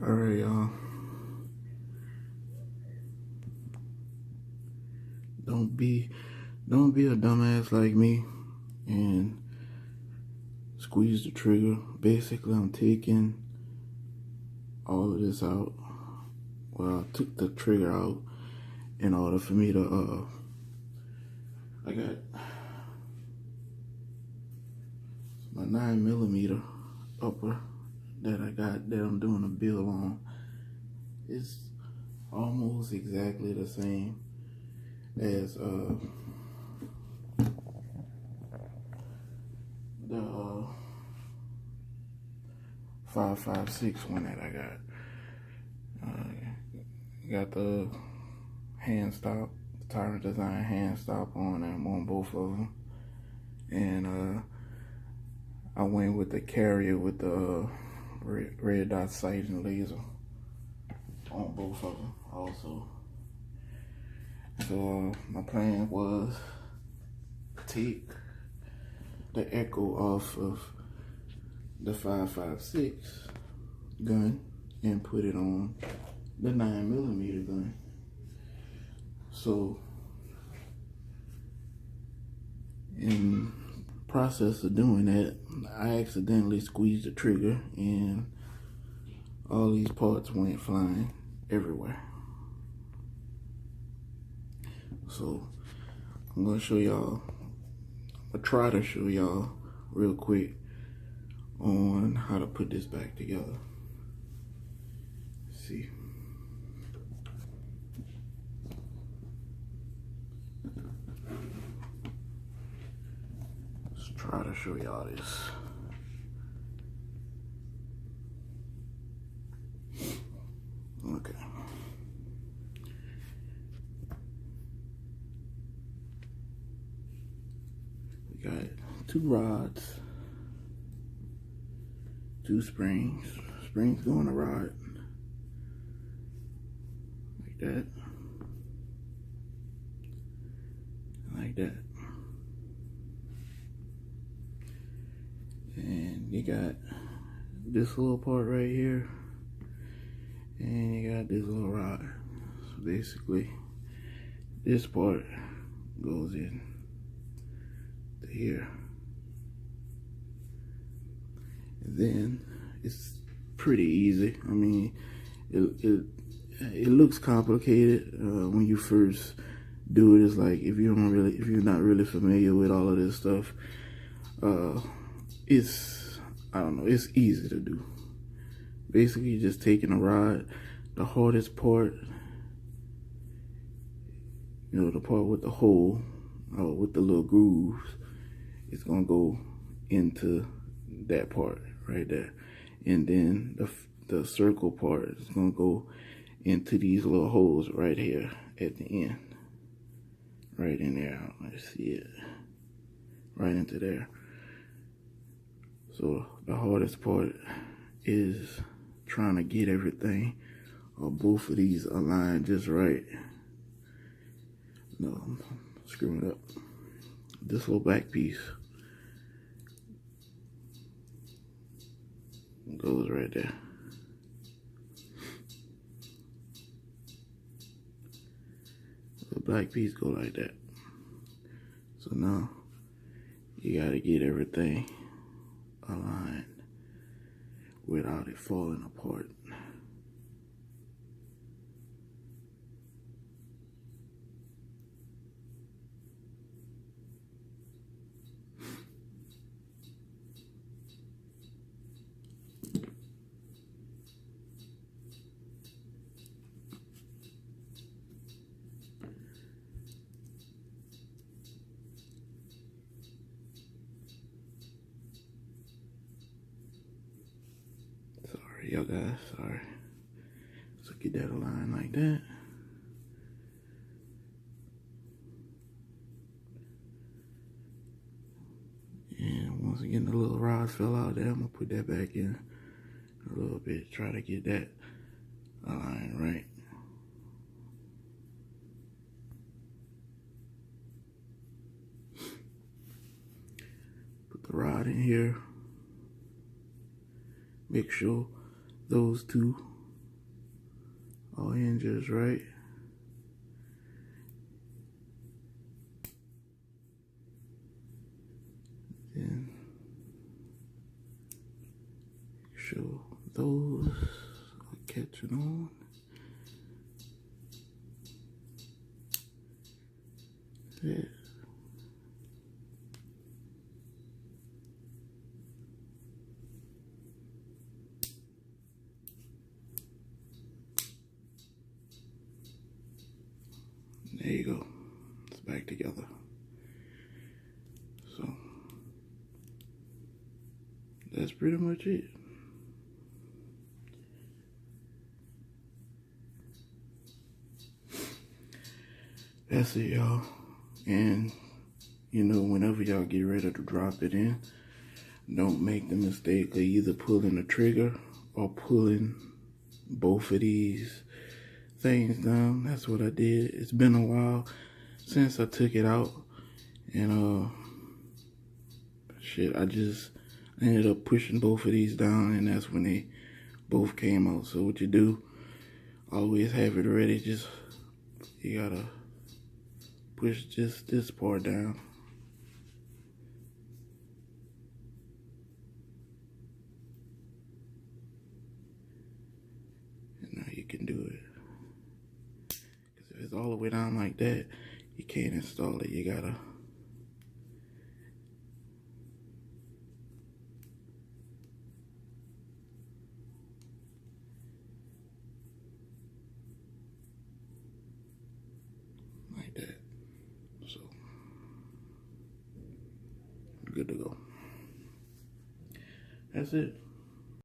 Alright, y'all. Don't be a dumbass like me and squeeze the trigger. Basically, I'm taking all of this out. Well, I took the trigger out in order for me to, I got my 9mm upper that I'm doing a build on. It's almost exactly the same as the 5.56 one that I got. Got the hand stop, the Tyrant Design hand stop on them on both of them, and I went with the carrier with the red dot sight and laser on both of them also. So my plan was take the echo off of the 5.56 gun and put it on the 9mm gun. So in process of doing that, I accidentally squeezed the trigger and all these parts went flying everywhere. So I'm gonna show y'all, I'll try to show y'all real quick on how to put this back together. Let's see. Let's try to show y'all this. Okay. We got 2 rods, 2 springs. Springs go on the rod like that, like that. And you got this little part right here, and you got this little rod. So basically, this part goes in to here. And then it's pretty easy. I mean, it looks complicated when you first do it. It's like if you're not really familiar with all of this stuff, it's easy to do. Basically, just taking a rod, the hardest part, the part with the hole, with the little grooves, it's gonna go into that part right there, and then the circle part is gonna go into these little holes right here at the end, right in there. Let's see it, right into there. So the hardest part is trying to get everything, or both of these aligned just right. No, I'm screwing it up. This little back piece goes right there. The black piece go like that. So now you gotta get everything aligned without it falling apart. Sorry, y'all guys, sorry. So get that aligned like that. And once again, the little rod fell out there. I'm gonna put that back in a little bit, try to get that aligned right. Put the rod in here. Make sure those two all hinges right. Then show those are catching on. Yeah. There you go. It's back together. So that's pretty much it. That's it, y'all. And you know, whenever y'all get ready to drop it in, don't make the mistake of either pulling the trigger or pulling both of these things down. That's what I did. It's been a while since I took it out, and shit, I ended up pushing both of these down, and that's when they both came out. So what you do, always have it ready. Just, you gotta push just this part down. And now you can do it. Because if it's all the way down like that, you can't install it. You gotta like that. So good to go. That's it.